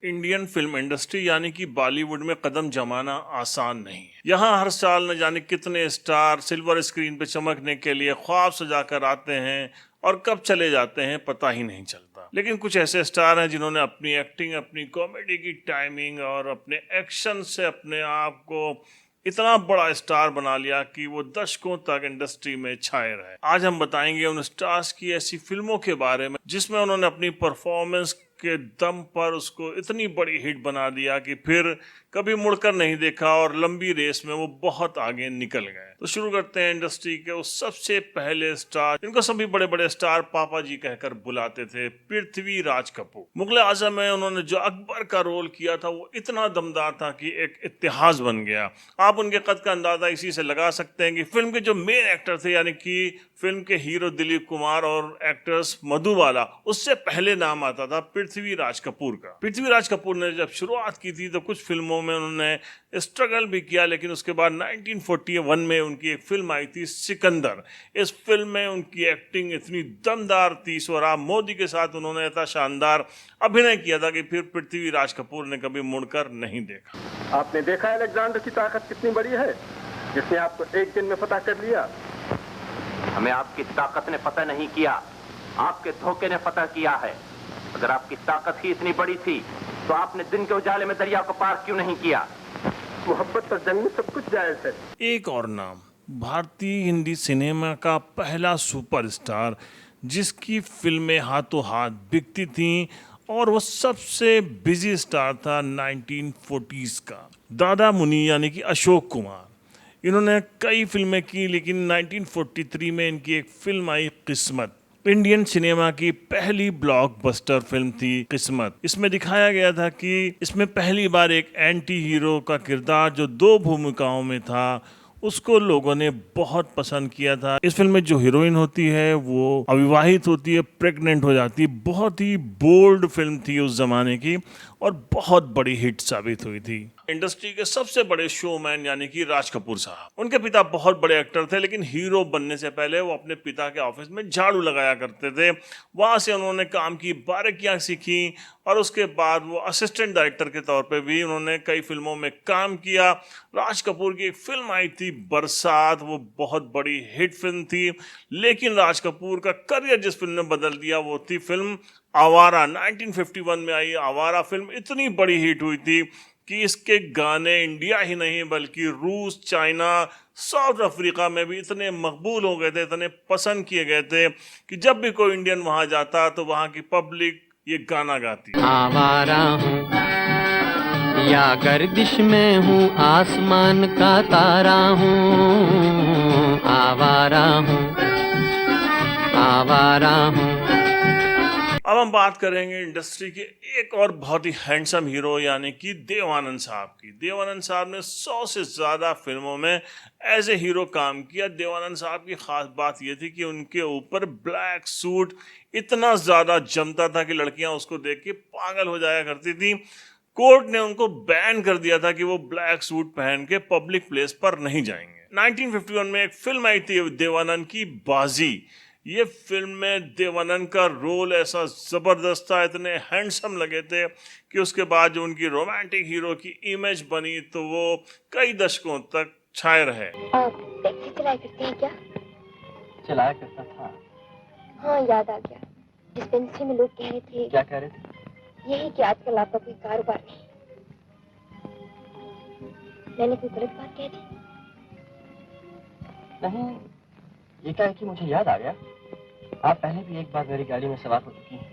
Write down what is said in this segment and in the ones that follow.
Indian film industry यानी कि बॉलीवुड में कदम जमाना आसान नहीं है। यहाँ हर साल न जाने कितने स्टार सिल्वर स्क्रीन पे चमकने के लिए ख्वाब सजाकर आते हैं और कब चले जाते हैं पता ही नहीं चलता। लेकिन कुछ ऐसे स्टार हैं जिन्होंने अपनी एक्टिंग, अपनी कॉमेडी की टाइमिंग और अपने एक्शन से अपने आप को इतना बड़ा स्टार बना लिया कि वो दशकों तक इंडस्ट्री में छाए रहे। आज हम बताएंगे उन स्टार्स की ऐसी फिल्मों के बारे में जिसमें उन्होंने अपनी परफॉर्मेंस के दम पर उसको इतनी बड़ी हिट बना दिया कि फिर कभी मुड़कर नहीं देखा और लंबी रेस में वो बहुत आगे निकल गए। तो शुरू करते हैं इंडस्ट्री के उस सबसे पहले स्टार जिनको सभी बड़े बड़े स्टार पापा जी कहकर बुलाते थे, पृथ्वी राज कपूर। मुगले आजम में उन्होंने जो अकबर का रोल किया था वो इतना दमदार था कि एक इतिहास बन गया। आप उनके कद का अंदाजा इसी से लगा सकते हैं कि फिल्म के जो मेन एक्टर थे यानी कि फिल्म के हीरो दिलीप कुमार और एक्ट्रेस मधुबाला, उससे पहले नाम आता था पृथ्वी राज कपूर का। पृथ्वी राज कपूर ने जब शुरुआत की थी तो कुछ फिल्मों में उन्होंने स्ट्रगल भी किया, लेकिन उसके बाद 1941 में उनकी एक फिल्म आई थी सिकंदर। इस फिल्म में उनकी एक्टिंग इतनी दमदार थी, सोहराब मोदी के साथ उन्होंने इतना शानदार अभिनय किया था कि फिर पृथ्वी राज कपूर ने कभी मुड़कर नहीं देखा। आपने देखा अलेक्जेंडर की ताकत कितनी बड़ी है, जिसने आपको एक दिन में फतह कर लिया। हमें आपकी ताकत ने पता नहीं किया, आपके धोखे ने पता किया है। अगर आपकी ताकत ही इतनी बड़ी थी तो आपने दिन के उजाले में दरिया को पार क्यों नहीं किया? मोहब्बत और जंग में सब कुछ जायज है। एक और नाम, भारतीय हिंदी सिनेमा का पहला सुपरस्टार जिसकी फिल्में हाथों हाथ बिकती थीं और वो सबसे बिजी स्टार था 1940s का, दादा मुनि यानी कि अशोक कुमार। इन्होंने कई फिल्में की, लेकिन 1943 में इनकी एक फिल्म आई किस्मत। इंडियन सिनेमा की पहली ब्लॉकबस्टर फिल्म थी किस्मत। इसमें दिखाया गया था कि इसमें पहली बार एक एंटी हीरो का किरदार जो दो भूमिकाओं में था उसको लोगों ने बहुत पसंद किया था। इस फिल्म में जो हीरोइन होती है वो अविवाहित होती है, प्रेग्नेंट हो जाती है। बहुत ही बोल्ड फिल्म थी उस जमाने की और बहुत बड़ी हिट साबित हुई थी। इंडस्ट्री के सबसे बड़े शोमैन यानी कि राज कपूर साहब, उनके पिता बहुत बड़े एक्टर थे, लेकिन हीरो बनने से पहले वो अपने पिता के ऑफिस में झाड़ू लगाया करते थे। वहां से उन्होंने काम की बारीकियां सीखी और उसके बाद वो असिस्टेंट डायरेक्टर के तौर पे भी उन्होंने कई फिल्मों में काम किया। राज कपूर की एक फिल्म आई थी बरसात, वो बहुत बड़ी हिट फिल्म थी, लेकिन राज कपूर का करियर जिस फिल्म ने बदल दिया वो थी फिल्म आवारा। 1951 में आई आवारा फिल्म इतनी बड़ी हिट हुई थी कि इसके गाने इंडिया ही नहीं बल्कि रूस, चाइना, साउथ अफ्रीका में भी इतने मकबूल हो गए थे, इतने पसंद किए गए थे कि जब भी कोई इंडियन वहां जाता तो वहां की पब्लिक ये गाना गाती। आवारा हूँ या गर्दिश में हूँ, आसमान का तारा हूँ। आवारा हूँ, आवारा हूँ। अब हम बात करेंगे इंडस्ट्री के एक और बहुत ही हैंडसम हीरो यानी कि देव आनंद साहब की। देव आनंद साहब ने 100 से ज़्यादा फिल्मों में एज ए हीरो काम किया। देव आनंद साहब की खास बात यह थी कि उनके ऊपर ब्लैक सूट इतना ज़्यादा जमता था कि लड़कियां उसको देख के पागल हो जाया करती थी। कोर्ट ने उनको बैन कर दिया था कि वो ब्लैक सूट पहन के पब्लिक प्लेस पर नहीं जाएंगे। 1951 में एक फिल्म आई थी देवानंद की, बाजी। ये फिल्म में देवानंद का रोल ऐसा जबरदस्त था, इतने हैंडसम लगे थे कि उसके बाद जो उनकी रोमांटिक हीरो की इमेज बनी तो वो कई दशकों तक छाए रहे। आप टैक्सी चलाया करते हैं क्या? चलाया करता था। हाँ, याद आ गया। डिस्पेंसरी में लोग कह रहे थे। क्या कह रहे थे? यही कि आजकल आपका कोई कारोबार नहीं। मैंने कोई गलत बात कह दी? नहीं, ये क्या है कि मुझे याद आ गया, आप पहले भी एक बार मेरी गाड़ी में सवार हो चुकी हैं।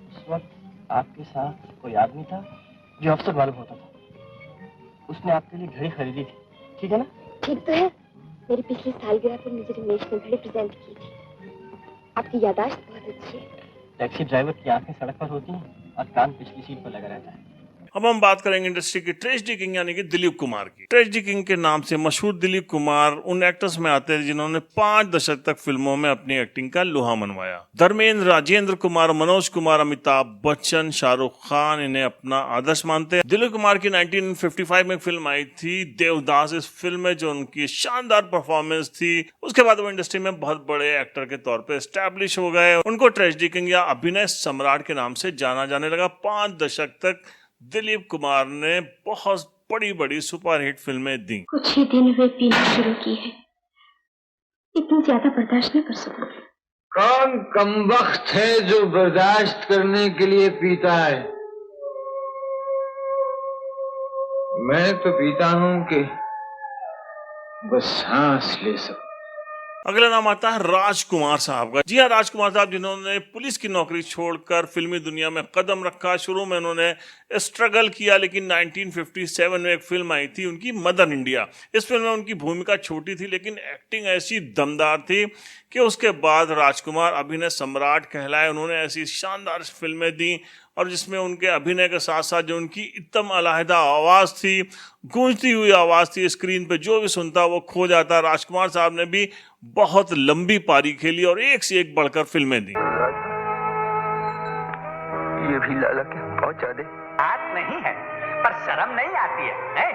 उस वक्त आपके साथ कोई आदमी था जो अफसर मालूम होता था। उसने आपके लिए घड़ी खरीदी थी, ठीक है ना? ठीक तो है। मेरी पिछली सालगिरह पर मुझे रमेश ने घड़ी प्रेजेंट की थी। आपकी याददाश्त बहुत अच्छी है। टैक्सी ड्राइवर की आंखें सड़क पर होती हैं और कान पिछली सीट पर लगा रहता है। अब हम बात करेंगे इंडस्ट्री की ट्रेजेडी किंग यानी कि दिलीप कुमार की। ट्रेजेडी किंग के नाम से मशहूर दिलीप कुमार उन एक्टर्स में आते हैं जिन्होंने 5 दशक तक फिल्मों में अपनी एक्टिंग का लोहा मनवाया। धर्मेंद्र, राजेंद्र कुमार, मनोज कुमार, अमिताभ बच्चन, शाहरुख खान इन्हें अपना आदर्श मानते हैं। दिलीप कुमार की 1955 में एक फिल्म आई थी देवदास। इस फिल्म में जो उनकी शानदार परफॉर्मेंस थी, उसके बाद वो इंडस्ट्री में बहुत बड़े एक्टर के तौर पे एस्टैब्लिश हो गए। उनको ट्रेजेडी किंग या अभिनय सम्राट के नाम से जाना जाने लगा। 5 दशक तक दिलीप कुमार ने बहुत बड़ी बड़ी सुपरहिट फिल्में दी। कुछ ही दिन हुए पीना शुरू की है, इतनी ज्यादा बर्दाश्त न कर सकूं। कौन कमबख्त है जो बर्दाश्त करने के लिए पीता है? मैं तो पीता हूं कि बस सांस ले सकूं। अगला नाम आता है राजकुमार साहब का। जी हाँ, राजकुमार साहब जिन्होंने पुलिस की नौकरी छोड़कर फिल्मी दुनिया में कदम रखा। शुरू में उन्होंने स्ट्रगल किया, लेकिन 1957 में एक फिल्म आई थी उनकी मदर इंडिया। इस फिल्म में उनकी भूमिका छोटी थी, लेकिन एक्टिंग ऐसी दमदार थी कि उसके बाद राजकुमार अभिनय सम्राट कहलाए। उन्होंने ऐसी शानदार फिल्में दी और जिसमें उनके अभिनय के साथ साथ जो उनकी एकदम अलहदा आवाज़ थी, गूंजती हुई आवाज़ थी, स्क्रीन पे जो भी सुनता वो खो जाता। राजकुमार साहब ने भी बहुत लंबी पारी खेली और एक से एक बढ़कर फिल्में दी। ये भी लाला के पहुंचा दे। बात नहीं है, पर शर्म नहीं आती है?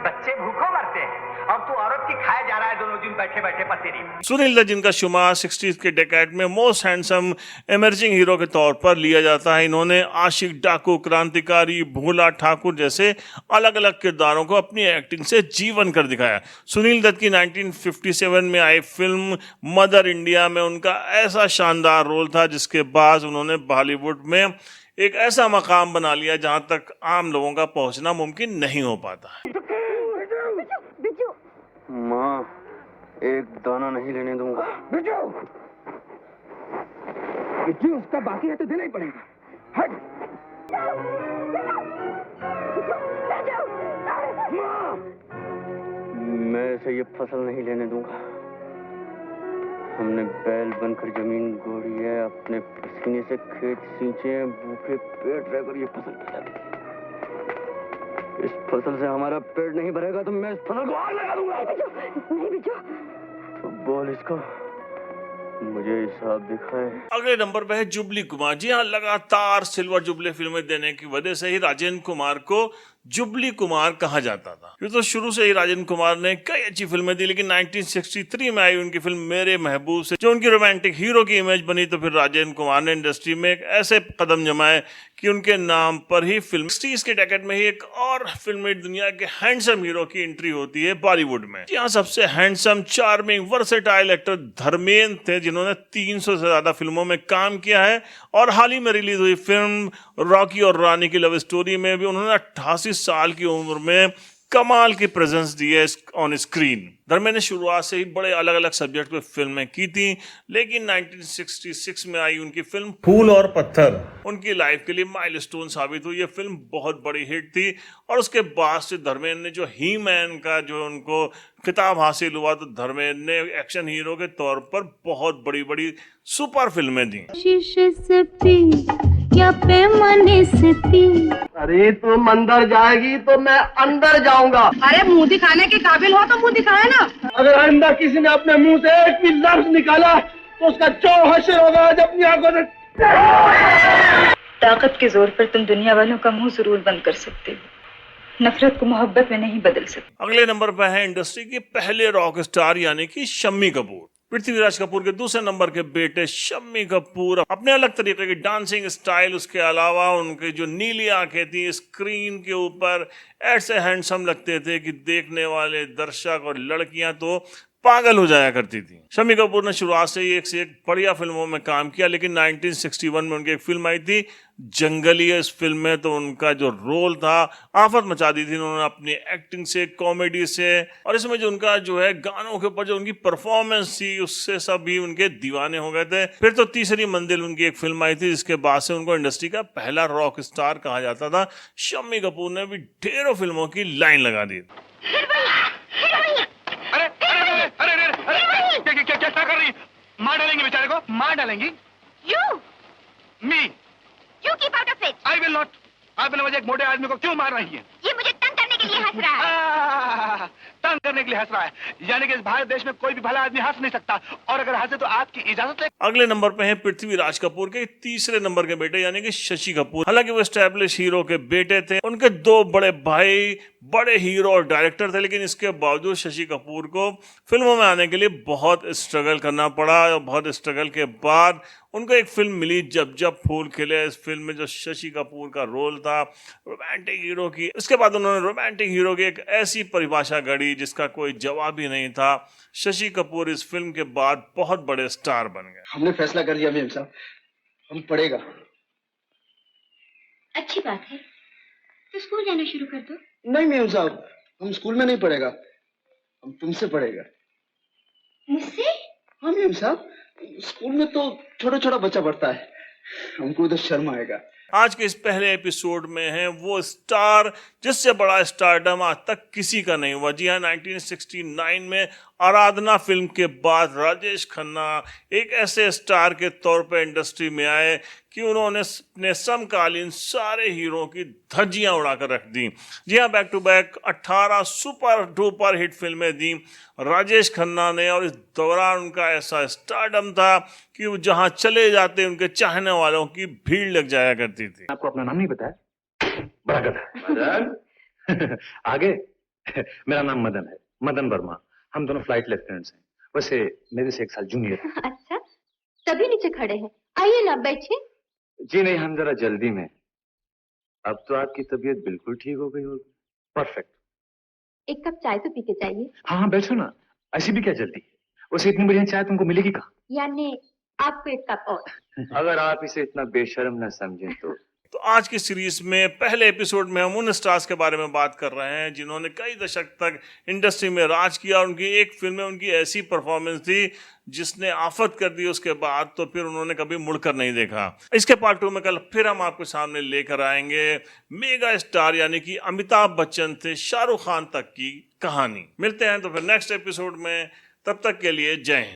बच्चे भूखों मरते हैं और तू औरत की खाए जा रहा है दोनों दिन बैठे बैठे पसेरी में। सुनील दत्त जिनका शुमार 60s के डेकेड में मोस्ट हैंडसम इमर्जिंग हीरो के तौर पर लिया जाता है। इन्होंने आशिक, डाकू, क्रांतिकारी, भोला ठाकुर जैसे अलग अलग किरदारों को अपनी एक्टिंग से जीवन कर दिखाया। सुनील दत्त की 1957 में आई फिल्म मदर इंडिया में उनका ऐसा शानदार रोल था जिसके बाद उन्होंने बॉलीवुड में एक ऐसा मकाम बना लिया जहां तक आम लोगों का पहुंचना मुमकिन नहीं हो पाता। माँ, एक दाना नहीं लेने दूंगा। बिट्टू उसका बाकी है तो देना ही पड़ेगा। हट। मैं इसे ये फसल नहीं लेने दूंगा। हमने बैल बनकर जमीन गोड़ी है, अपने पसीने से खेत सींचे हैं, भूखे पेट रहकर ये फसल खिला दी। इस फसल से हमारा पेट नहीं भरेगा तो मैं इस फसल को आग लगा दूंगा। नहीं बिजू। तो बोल इसको, मुझे हिसाब दिखाए। अगले नंबर पे है जुबली कुमार। जी हाँ, लगातार सिल्वर जुबली फिल्में देने की वजह से ही राजेंद्र कुमार को जुबली कुमार कहा जाता था। ये तो शुरू से ही राजेंद्र कुमार ने कई अच्छी फिल्में दी, लेकिन 1963 में आई उनकी फिल्म मेरे महबूब से जो उनकी रोमांटिक हीरो की इमेज बनी, तो फिर राजेंद्र कुमार ने इंडस्ट्री में एक ऐसे कदम जमाए कि उनके नाम पर ही फिल्म 60s के डेकेड में ही एक और फिल्मी दुनिया के हैंडसम हीरो की एंट्री होती है बॉलीवुड में। यहाँ सबसे handsome, charming, versatile actor Dharmendra थे जिन्होंने 300 से ज्यादा फिल्मों में काम किया है और हाल ही में रिलीज हुई फिल्म रॉकी और रानी की लव स्टोरी में भी उन्होंने 88 साल की उम्र में कमाल की प्रेजेंस दी है ऑन स्क्रीन। धर्मेंद्र ने शुरुआत से ही बड़े अलग अलग सब्जेक्ट पे फिल्में की थी, लेकिन 1966 में आई उनकी फिल्म फूल और पत्थर उनकी लाइफ के लिए माइलस्टोन साबित हुई। ये फिल्म बहुत बड़ी हिट थी और उसके बाद से धर्मेंद्र ने जो ही मैन का जो उनको खिताब हासिल हुआ, तो धर्मेंद्र ने एक्शन हीरो के तौर पर बहुत बड़ी बड़ी सुपर फिल्में दी। शीशे से पी या पैमाने से पी। अरे तुम अंदर जाएगी तो मैं अंदर जाऊंगा। अरे मुंह दिखाने के काबिल हो तो मुंह दिखाए ना। अगर आइंदा किसी ने अपने मुंह से एक भी लफ्ज निकाला तो उसका चौ हश्र होगा आज अपनी आंखों से। ताकत के जोर पर तुम दुनिया वालों का मुंह जरूर बंद कर सकते हो, नफरत को मोहब्बत में नहीं बदल सकते। अगले नंबर पर है इंडस्ट्री के पहले रॉक स्टार यानी कि शम्मी कपूर। पृथ्वीराज कपूर के दूसरे नंबर के बेटे शम्मी कपूर अपने अलग तरीके की डांसिंग स्टाइल, उसके अलावा उनकी जो नीली आंखें थी, स्क्रीन के ऊपर ऐसे हैंडसम लगते थे कि देखने वाले दर्शक और लड़कियां तो पागल हो जाया करती थी। शम्मी कपूर ने शुरुआत से ही एक से एक बढ़िया फिल्मों में काम किया, लेकिन 1961 में उनकी एक फिल्म आई थी जंगली। इस फिल्म में तो उनका जो रोल था आफत मचा दी थी उन्होंने अपनी एक्टिंग से, कॉमेडी से, और इसमें जो उनका जो है गानों के ऊपर जो उनकी परफॉर्मेंस थी उससे सभी उनके दीवाने हो गए थे। फिर तो तीसरी मंजिल उनकी एक फिल्म आई थी जिसके बाद से उनको इंडस्ट्री का पहला रॉक स्टार कहा जाता था। शम्मी कपूर ने भी ढेरों फिल्मों की लाइन लगा दी। क्या कर रही है? मार डालेंगे बेचारे को, मार डालेंगे। You, me, you keep out of it. I will not. आप बिना वजह एक मोटे आदमी को क्यों मार रही हैं? ये मुझे तंग करने के लिए हंस रहा है। तंग करने के लिए हंस रहा है, यानी कि इस भारत देश में कोई भी भला आदमी हंस नहीं सकता, और अगर हंसे तो आपकी इजाजत ले। अगले नंबर पे हैं पृथ्वीराज कपूर के तीसरे नंबर के बेटे यानी कि शशि कपूर। हालांकि वो एस्टैब्लिश हीरो के बेटे थे, उनके दो बड़े भाई बड़े हीरो और डायरेक्टर थे, लेकिन इसके बावजूद शशि कपूर को फिल्मों में आने के लिए बहुत स्ट्रगल करना पड़ा। और बहुत स्ट्रगल के बाद उनको एक फिल्म मिली जब जब फूल खिले। इस फिल्म में जो शशि कपूर का रोल था रोमांटिक हीरो की, उसके बाद उन्होंने रोमांटिक हीरो की एक ऐसी परिभाषा गढ़ी जिसका कोई जवाब ही नहीं था। शशि कपूर इस फिल्म के बाद बहुत बड़े स्टार बन गए। हमने फैसला कर लिया मेम साहब, हम पढ़ेगा। अच्छी बात है, तो स्कूल जाना शुरू कर दो। नहीं मेम साहब, हम स्कूल में नहीं पढ़ेगा, हम तुमसे पढ़ेगा। मुझसे? हाँ मेम साहब, स्कूल में तो छोटा छोटा बच्चा पढ़ता है, हमको उधर शर्म आएगा। आज के इस पहले एपिसोड में है वो स्टार जिससे बड़ा स्टारडम आज तक किसी का नहीं हुआ। जी हाँ, 1969 में आराधना फिल्म के बाद राजेश खन्ना एक ऐसे स्टार के तौर पर इंडस्ट्री में आए कि उन्होंने अपने समकालीन सारे हीरो की धज्जियां उड़ाकर रख दी। जी हाँ, back to back 18 super duper hit फिल्में दी राजेश खन्ना ने, और इस दौरान उनका ऐसा स्टारडम था कि वो जहां चले जाते उनके चाहने वालों की भीड़ लग जाया करती थी। आपको अपना नाम नहीं बताया? बड़ा गधा। मदन। आगे। मेरा नाम मदन है, मदन वर्मा। हम दोनों फ्लाइट लेफ्टिनेंट्स हैं, वैसे मेरे से 1 साल जूनियर। अच्छा, तभी नीचे खड़े हैं, आइए ना बैठिए। जी नहीं, हम जरा जल्दी में। अब तो आपकी तबीयत बिल्कुल ठीक हो गई होगी। परफेक्ट। एक कप चाय तो पीते जाइए। हाँ बैठो ना, ऐसी भी क्या जल्दी है? वैसे इतनी बढ़िया चाय तुमको मिलेगी कहाँ? यानी आपको एक कप और। अगर आप इसे इतना बेशर्म न समझें तो आज की सीरीज में पहले एपिसोड में हम उन स्टार्स के बारे में बात कर रहे हैं जिन्होंने कई दशक तक इंडस्ट्री में राज किया। उनकी एक फिल्म में उनकी ऐसी परफॉर्मेंस थी जिसने आफत कर दी, उसके बाद तो फिर उन्होंने कभी मुड़कर नहीं देखा। इसके पार्ट 2 में कल फिर हम आपके सामने लेकर आएंगे मेगा स्टार यानी कि अमिताभ बच्चन से शाहरुख खान तक की कहानी। मिलते हैं तो फिर नेक्स्ट एपिसोड में, तब तक के लिए जय हिंद।